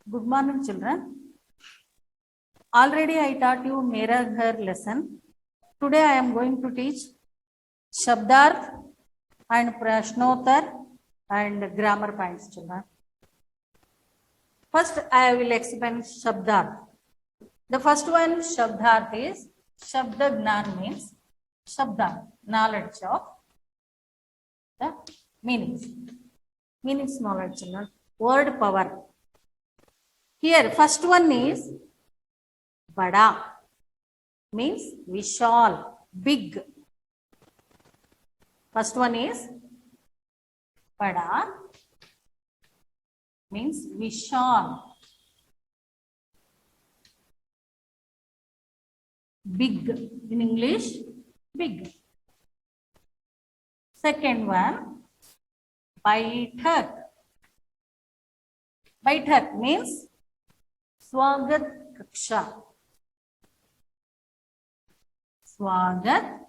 Good morning, children. Already I taught you Mera Ghar lesson. Today I am going to teach Shabdarth and Prashnotar and grammar points, children. First, I will explain Shabdarth. The first one, Shabdarth, is Shabda Gnan means Shabdarth, knowledge of the meanings. Meanings knowledge, children. Word power. Here, first one is Bada, means Vishal, big. First one is Bada, means Vishal, big. In English, big. Second one, Baithak. Baithak means Swagat Kaksha. Swagat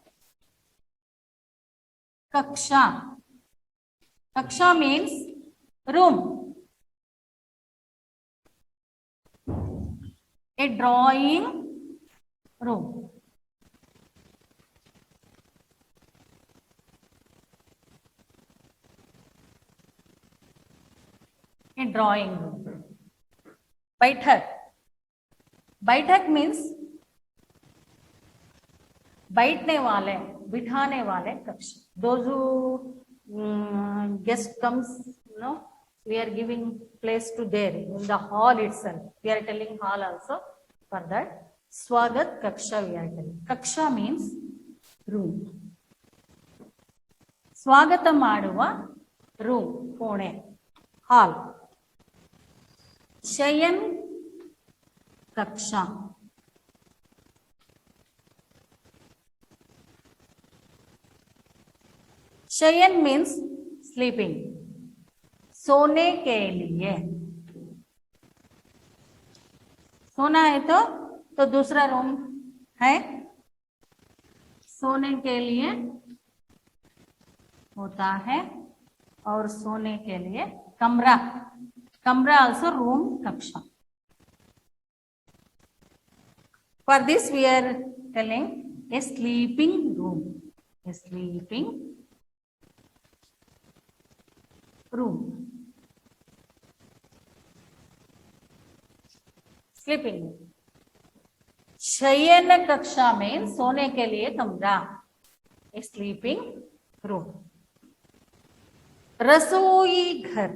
Kaksha. Kaksha means room. A drawing room. A drawing room. Baithak. Baithak means बैठने वाले, बिठाने वाले कक्ष. Those who guest comes, we are giving place to there in the hall itself. We are telling hall also. For that, Swagat Kaksha we are telling. Kaksha means room. Swagata maduva room, kone, hall. Shayan Kaksha. शयन means sleeping, सोने के लिए. सोना है तो दूसरा room है, सोने के लिए होता है. और सोने के लिए कमरा, कमरा आल्सो रूम, कक्षा. For this we are telling a sleeping room. A sleeping room. Sleeping. शयन कक्षा में सोने के लिए कमरा, a sleeping room. रसोई घर.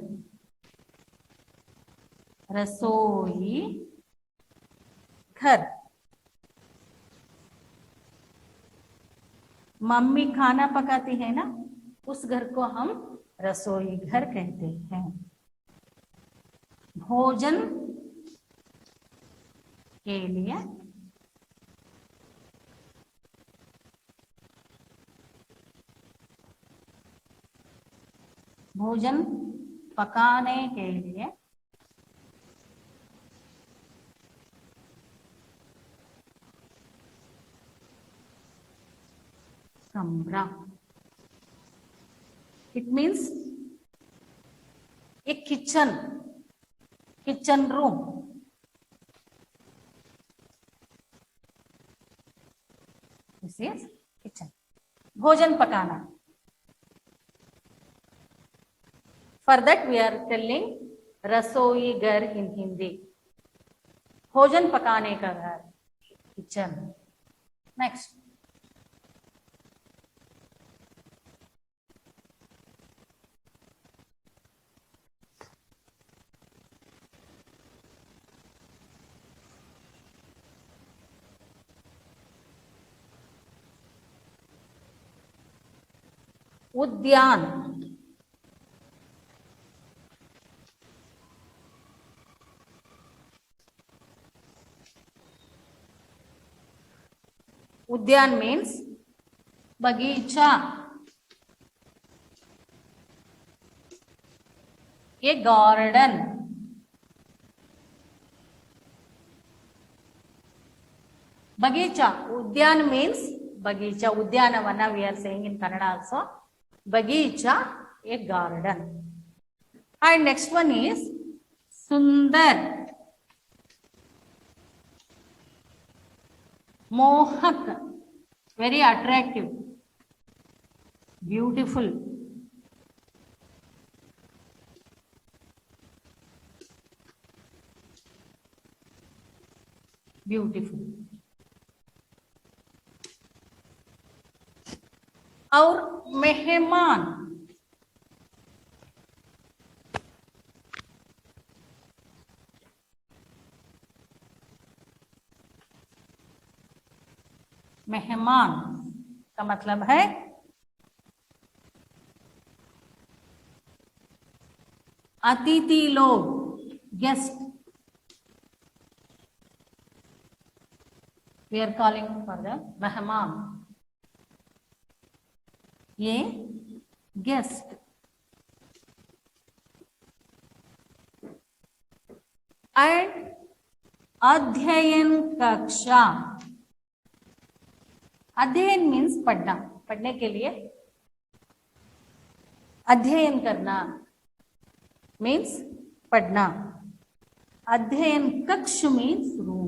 रसोई घर. मम्मी खाना पकाती है ना, उस घर को हम रसोई घर कहते हैं. भोजन के लिए, भोजन पकाने के लिए कमरा. It means a kitchen, kitchen room. This is kitchen. भोजन पकाना. For that we are telling रसोई घर in Hindi. भोजन पकाने का घर, kitchen. Next. उद्यान. उद्यान मीन्स बगीचा. ये गार्डन. बगीचा. उद्यान मीन्स बगीचा. उद्यानवना we are saying in Kannada also. Bagicha, a garden. And next one is Sundar. मोहक, very attractive, beautiful, beautiful. और मेहमान, मेहमान का मतलब है अतिथि लोग, guest. We are calling for the मेहमान. ये गेस्ट. एंड अध्ययन कक्षा. अध्ययन मीन्स पढ़ना, पढ़ने के लिए अध्ययन करना मीन्स पढ़ना. अध्ययन कक्ष मीन्स रूम.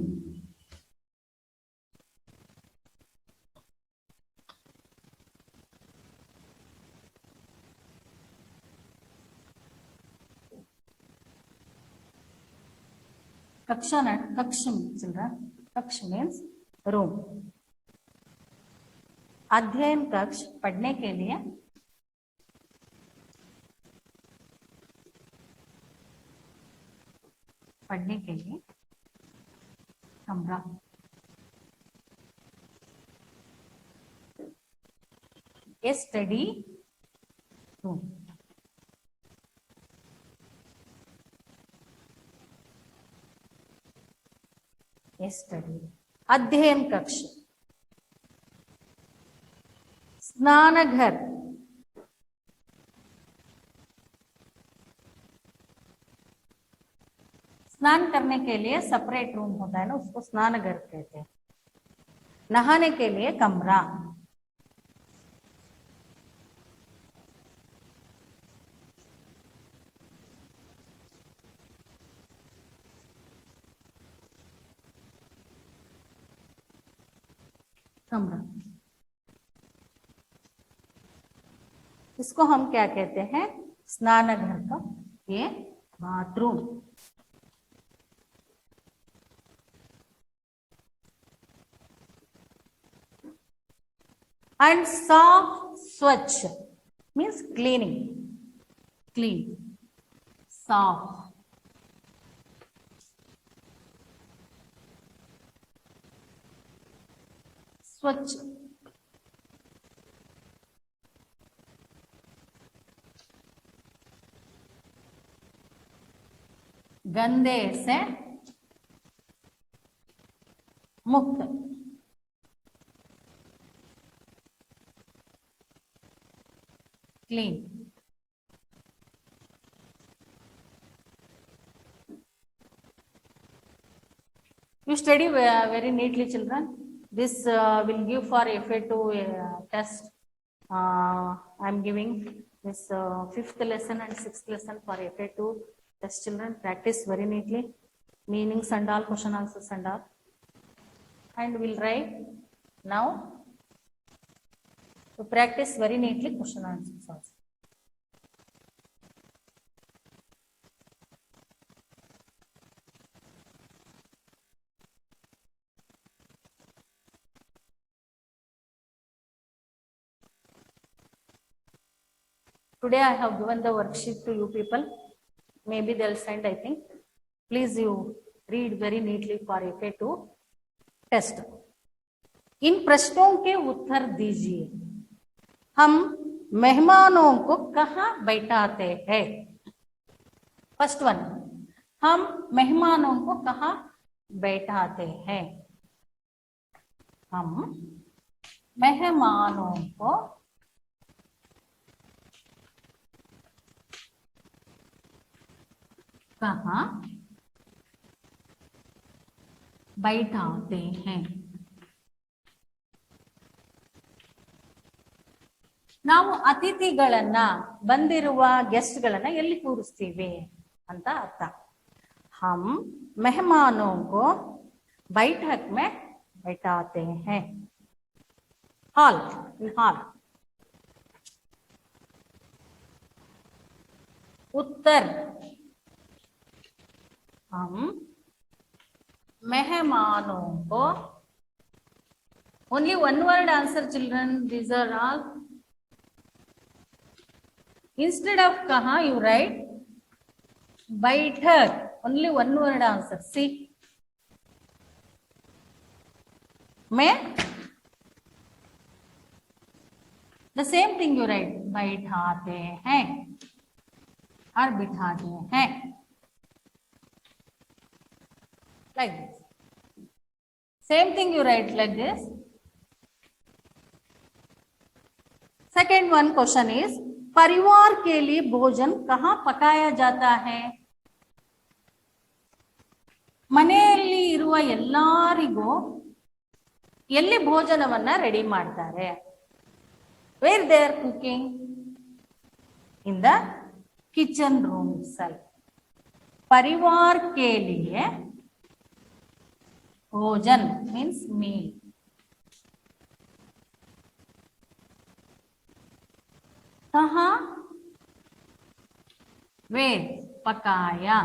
कक्षा ना, कक्ष चल रहा, कक्ष मीन्स रूम. अध्ययन कक्ष पढ़ने के लिए, पढ़ने के लिए कमरा. ए स्टडी रूम. ए स्टडी. अध्ययन कक्ष. स्नानघर. स्नान करने के लिए सेपरेट रूम होता है ना, उसको स्नानघर कहते हैं. नहाने के लिए कमरा. कमरा. इसको हम क्या कहते हैं? स्नानघर का ये बाथरूम. एंड साफ स्वच्छ मीन्स क्लीनिंग. क्लीन, साफ. स्वच्छ. गंदे से मुक्त. Clean. You study very neatly, children. This will give for FA2 test. I am giving this 5th lesson and 6th lesson for FA2 test. Children, practice very neatly. Meanings and all, question answers and all. And we'll write now. So practice very neatly question answers also. Today I have given the worksheet to you people. Maybe they'll send, I think. Please you read very neatly for FA2 test. इन प्रश्नों के उत्तर दीजिए. हम मेहमानों को कहाँ बैठाते हैं? First one, हम मेहमानों को कहाँ बैठाते हैं? हम मेहमानों को कहाँ बैठाते हैं? ನಾವು ಅತಿಥಿಗಳನ್ನ, ಬಂದಿರುವ ಗೆಸ್ಟ್ ಗಳನ್ನ ಎಲ್ಲಿ ಕೂರಿಸ್ತೀವಿ ಅಂತ ಅರ್ಥ. हम मेहमानों को बैठक में बैठाते हैं. हॉल, इन हॉल. उत्तर, हम मेहमानों को. only one word answer children, these are all. Instead of kaha you write बैठक, only one word answer. See, मैं, the same thing you write, बैठाते हैं और बिठाते हैं, like this. Same thing you write like this. Second one question is, परिवार के लिए भोजन कहाँ पकाया जाता है? ಮನೆಯಲ್ಲಿ ಇರುವ ಎಲ್ಲರಿಗೂ ಎಲ್ಲಿ ಭೋಜನವನ್ನ ರೆಡಿ ಮಾಡ್ತಾರೆ? Where they are cooking? In the kitchen room itself. परिवार के लिए भोजन means meal. कहाँ? Where? पकाया,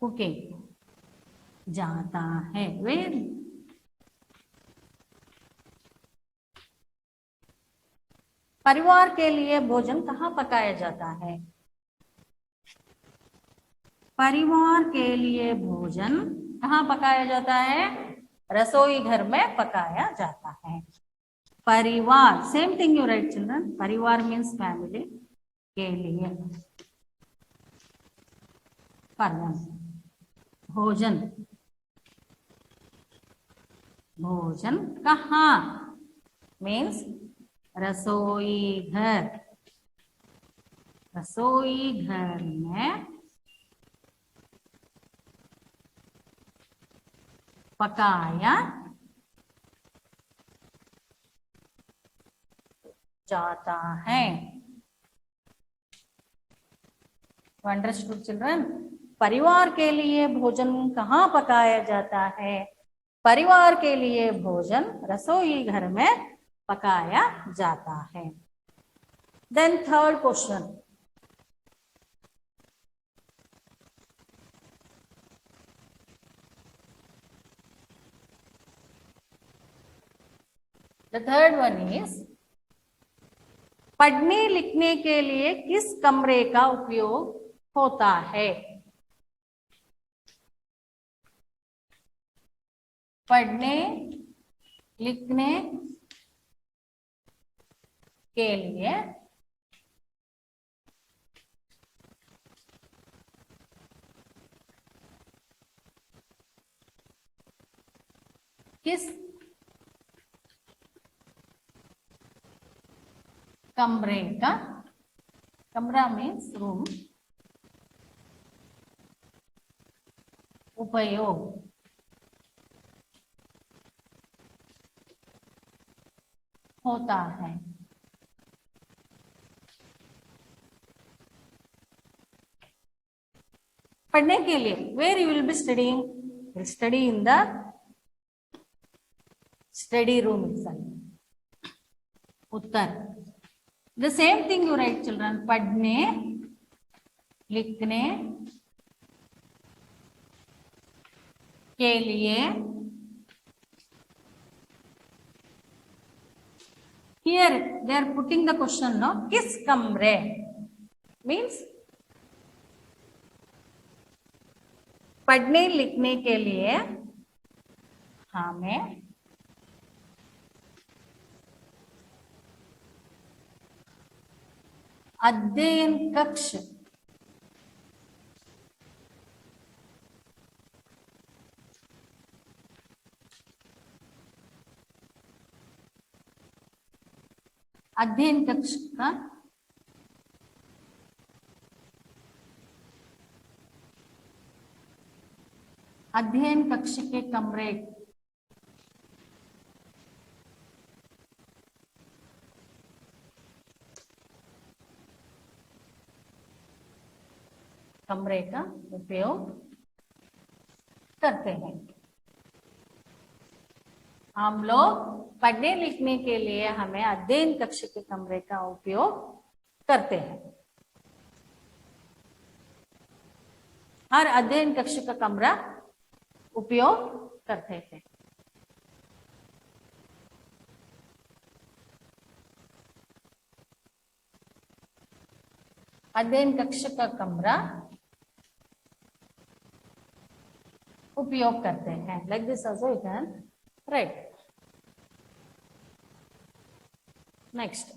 कुकिंग जाता है. Where? परिवार के लिए भोजन कहाँ पकाया जाता है? परिवार के लिए भोजन कहाँ पकाया जाता है? रसोई घर में पकाया जाता है. परिवार, same thing you right children. परिवार मीन्स फैमिली. के लिए भोजन, भोजन कहाँ मीन्स रसोई घर. रसोई घर में पकाया जाता है. Understood children? परिवार के लिए भोजन कहाँ पकाया जाता है? परिवार के लिए भोजन रसोई घर में पकाया जाता है. Then third question. The third one is, पढ़ने लिखने के लिए किस कमरे का उपयोग होता है? पढ़ने लिखने के लिए किस कमरे का, कमरा मीन्स रूम, उपयोग होता है? पढ़ने के लिए where you will be studying? You will study in the study room itself. Uttar, the same thing you write children. पढ़ने लिखने के लिए, here they are putting the question, no? किस कमरे means पढ़ने लिखने के लिए हमें अध्ययन कक्ष, अध्ययन कक्ष का अध्ययन कक्ष के कमरे कमरे का उपयोग करते हैं। हम लोग पढ़ने लिखने के लिए हमें अध्ययन कक्ष के कमरे का उपयोग करते हैं। हर अध्ययन कक्ष का कमरा उपयोग करते हैं। अध्ययन कक्ष का कमरा उपयोग करते हैं। Like this also you can write. Next,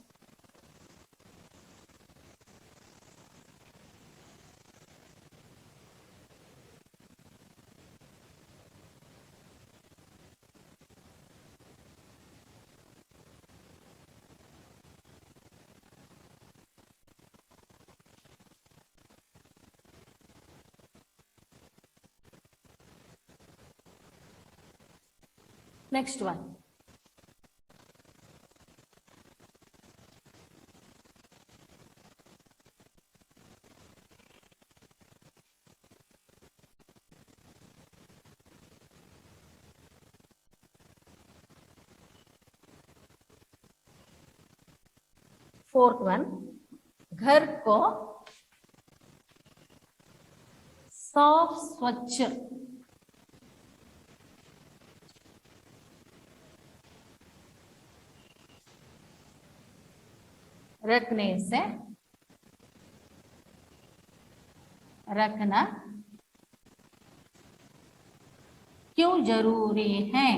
next one. Fourth one, घर को साफ स्वच्छ रखना क्यों जरूरी है?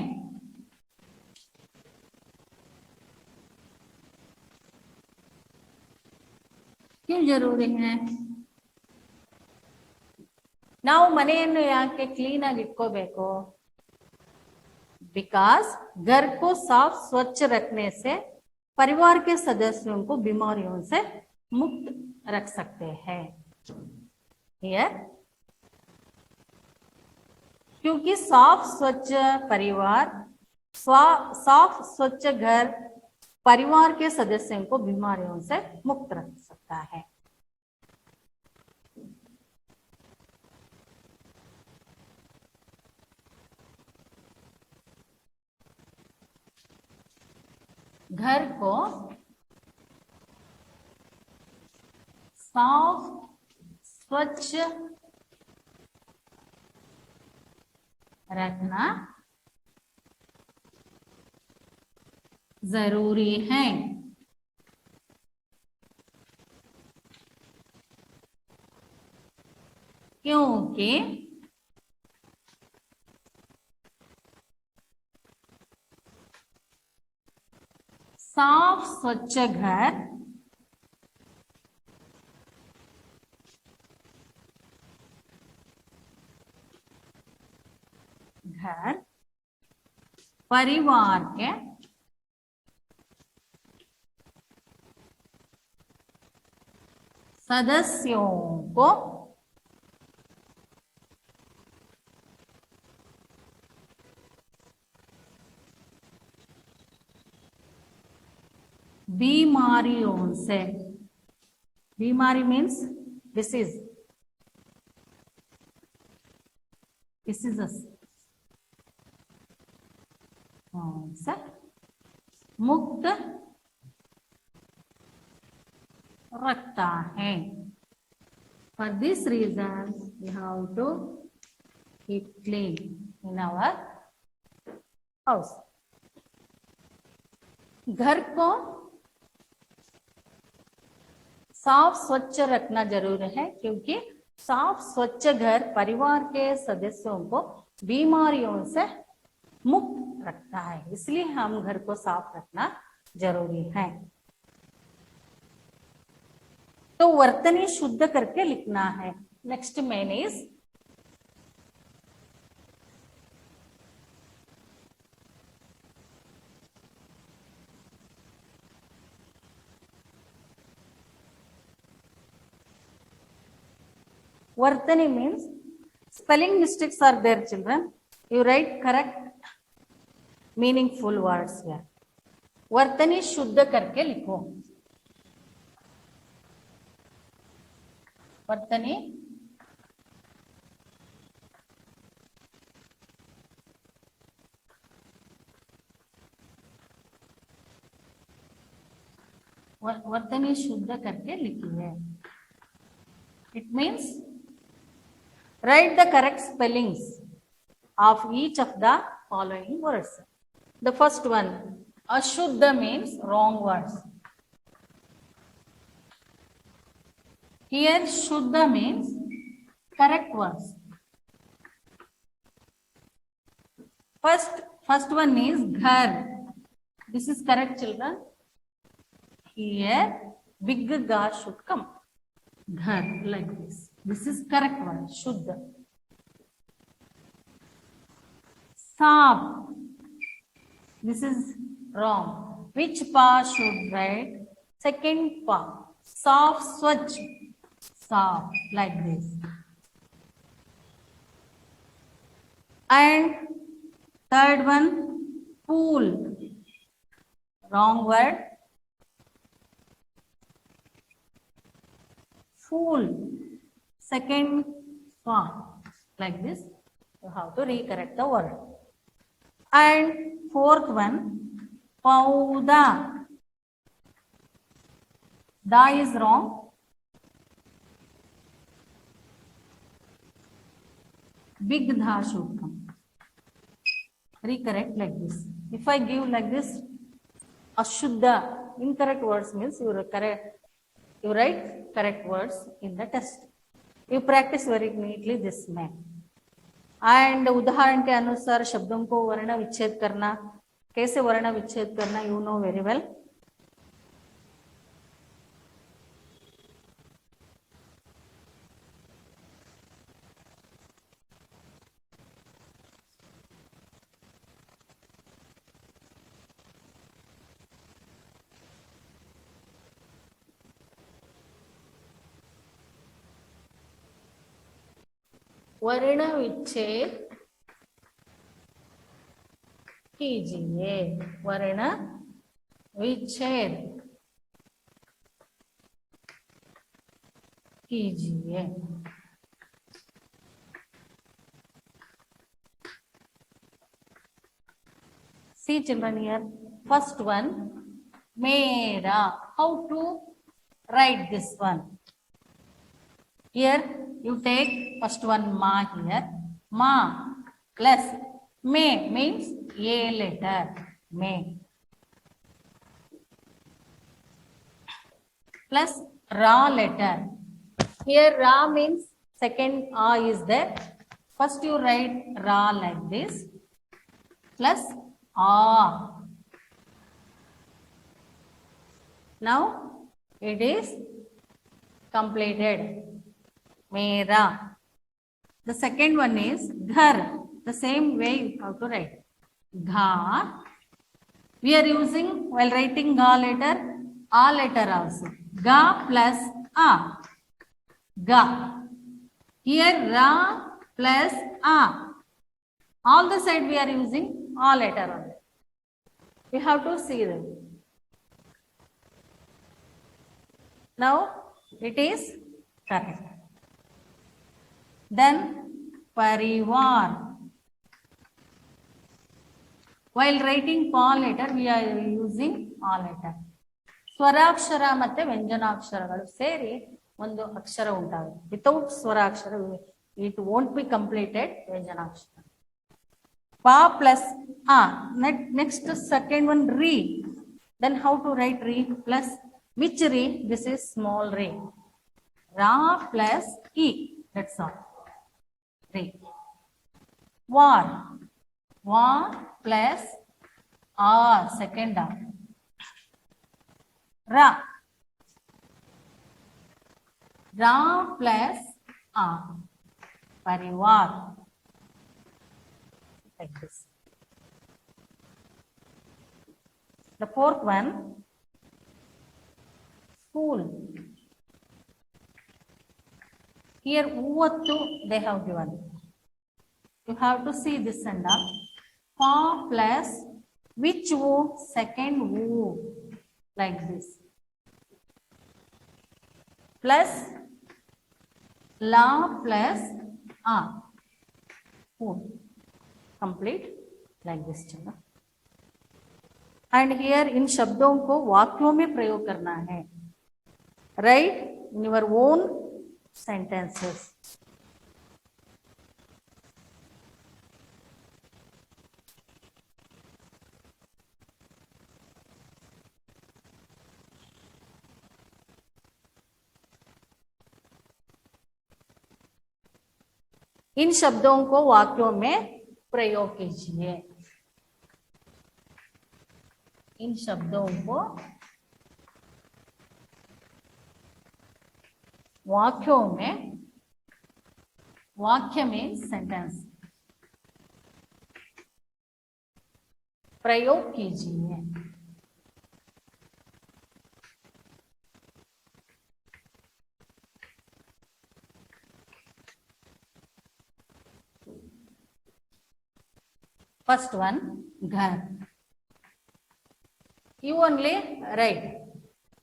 क्यों जरूरी है? ನಾವು ಮನೆಯನ್ನು ಯಾಕೆ ಕ್ಲೀನ್ ಆಗಿ ಇಟ್ಕೋಬೇಕು? बिकॉज घर को साफ स्वच्छ रखने से परिवार के सदस्यों को बीमारियों से मुक्त रख सकते हैं। हियर, क्योंकि साफ स्वच्छ परिवार, साफ स्वच्छ घर परिवार के सदस्यों को बीमारियों से मुक्त रख सकता है। घर को साफ स्वच्छ रखना जरूरी है, क्योंकि साफ स्वच्छ घर परिवार के सदस्यों को बीमारियों से, बीमारी मीन्स डिसीज, डिसीजेस से मुक्त रखता है। For this reason, we have to keep clean in our house. घर को साफ स्वच्छ रखना जरूरी है, क्योंकि साफ स्वच्छ घर परिवार के सदस्यों को बीमारियों से मुक्त रखता है, इसलिए हम घर को साफ रखना जरूरी है। तो वर्तनी शुद्ध करके लिखना है। नेक्स्ट मेन इज वर्तनी means spelling mistakes are there, children. You write correct meaningful words here. वर्तनी शुद्ध करके लिखो। वर्तनी वर्तनी शुद्ध करके लिखिए. It means write the correct spellings of each of the following words. The first one, ashuddha means wrong words. Here shuddha means correct words. First one is ghar. This is correct, children. Here big ga should come. Ghar, like this. This is correct one, shuddha. Saap. This is wrong. Which pa should write? Second pa. Saaf, swachh. Saaf, like this. And third one, pool. Wrong word. Fool. Second swan, like this. You have to recorrect the word. And fourth one, pauda. Da is wrong. Big dha should come. Recorrect like this. If I give like this, ashuddha, incorrect words means you write correct words in the test. You practice very neatly this way. And उदाहरण के अनुसार शब्दों को वर्ण विच्छेद करना, कैसे वर्ण विच्छेद करना, you know very well. वर्ण विच्छेद कीजिए. वर्ण विच्छेद कीजिए. See children here. First one, mera. How to write this one? Here you take first one ma here. Ma plus me means a letter. Me plus ra letter. Here ra means second a is there. First you write ra like this plus a. Now it is completed. Mera. The second one is ghar. The same way you have to write. Gha. We are using, while writing ga letter, a letter also. Ga plus a. Ga. Here ra plus a. All the side we are using a letter only. We have to see them. Now it is correct. Then parivar. While writing pa letter, we are using a letter. ಸ್ವರಾಕ್ಷರ ಮತ್ತೆ ವ್ಯಂಜನಾಕ್ಷರಗಳು ಸೇರಿ ಒಂದು ಅಕ್ಷರ ಉಂಟಾಗುತ್ತೆ. Without ಸ್ವರಾಕ್ಷರ it won't be completed ವ್ಯಂಜನಾಕ್ಷರ. Pa plus a. Next second one re. Then how to write re plus which re? This is small re. Ra plus e. That's all. Re. War. War plus r. Second r. Ra. Ra plus r. Parivar. Like this. The fourth one, school. Here, uvattu they have given. You have to see this and up. Pa plus which u? Second u. Like this. Plus la plus a. Food. Complete like this children. And here इन शब्दों को वाक्यों में प्रयोग करना है. Write in your own sentences. इन शब्दों को वाक्यों में प्रयोग कीजिए। इन शब्दों को वाक्यों में, वाक्य में सेंटेंस, प्रयोग कीजिए। फर्स्ट वन, घर। यू ओनली राइट,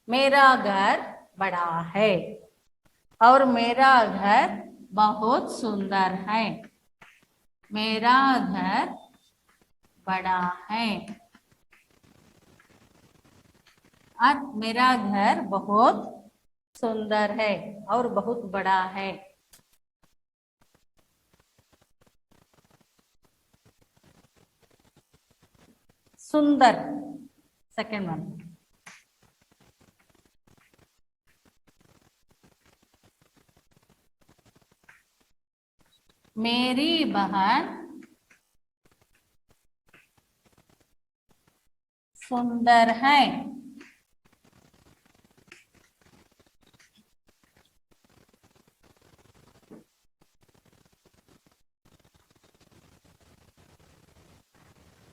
मेरा घर बड़ा है और मेरा घर बहुत सुंदर है। मेरा घर बड़ा है और मेरा घर बहुत सुंदर है और बहुत बड़ा है। सुंदर, सेकेंड वन। मेरी बहन सुंदर है।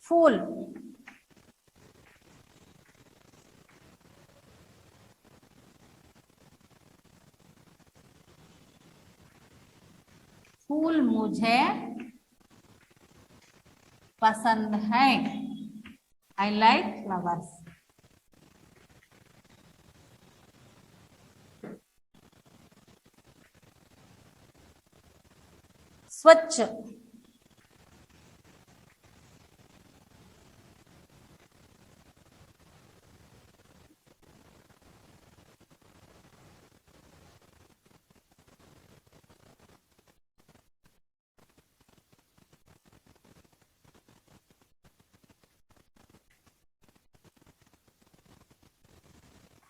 फूल, फूल मुझे पसंद है। I like flowers. स्वच्छ,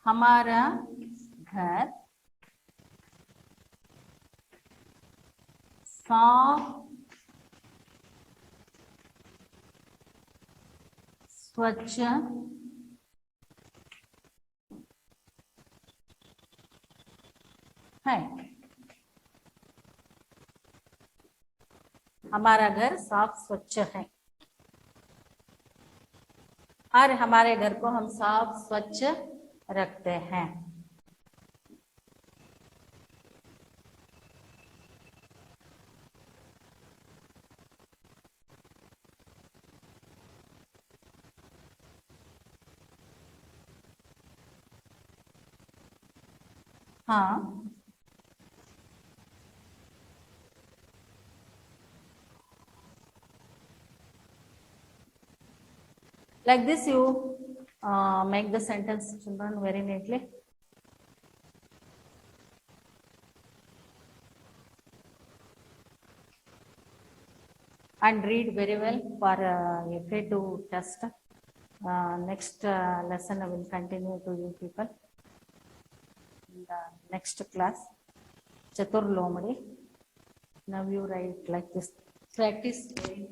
हमारा घर साफ स्वच्छ है। हमारा घर साफ स्वच्छ है और हमारे घर को हम साफ स्वच्छ रखते हैं। हाँ, like this you make the sentence, children, very neatly. And read very well for FA2 test. Next lesson I will continue to you people in the next class. Chatur Lomadi. Now you write like this. Practice very